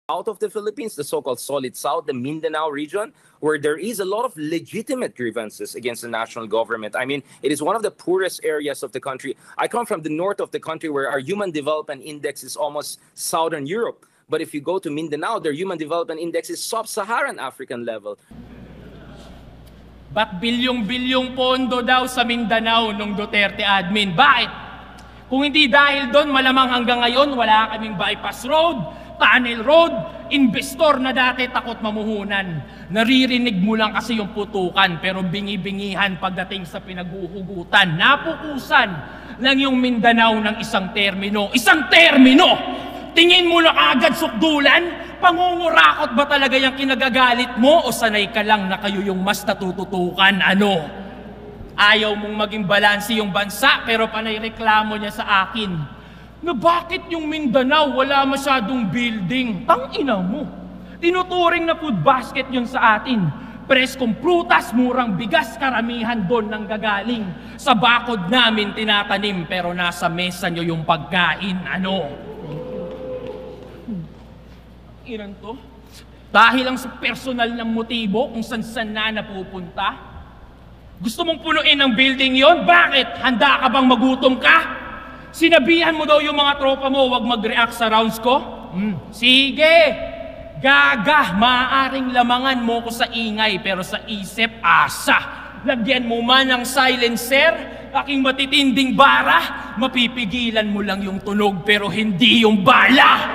out of the Philippines, the so-called Solid South, the Mindanao region, where there is a lot of legitimate grievances against the national government. I mean, it is one of the poorest areas of the country. I come from the north of the country where our Human Development Index is almost Southern Europe. But if you go to Mindanao, their Human Development Index is sub-Saharan African level. Ba't bilyong-bilyong pondo daw sa Mindanao nung Duterte admin? Bakit? Kung hindi dahil doon, malamang hanggang ngayon, wala kaming bypass road, tunnel road, investor na dati takot mamuhunan. Naririnig mo lang kasi yung putukan, pero bingi-bingihan pagdating sa pinaghuhugutan. Napukusan lang yung Mindanao ng isang termino. Isang termino! Tingin mo na agad sukdulan? Pangungurakot ba talaga yung kinagagalit mo o sanay ka lang na kayo yung mas natututukan? Ano? Ayaw mong maging balanse yung bansa pero panay reklamo niya sa akin na bakit yung Mindanao wala masyadong building? Tangina mo! Tinuturing na food basket yun sa atin. Preskong prutas, murang bigas, karamihan doon nang gagaling. Sa bakod namin tinatanim pero nasa mesa nyo yung pagkain. Ano? Ilan to? Dahil lang sa personal ng motibo kung saan na napupunta? Gusto mong punuin ang building yon? Bakit? Handa ka bang magutom ka? Sinabihan mo daw yung mga tropa mo wag mag-react sa rounds ko? Sige! Gaga! Maaaring lamangan mo ko sa ingay pero sa isip, asa! Lagyan mo man ng silencer, aking matitinding bara, mapipigilan mo lang yung tunog pero hindi yung bala!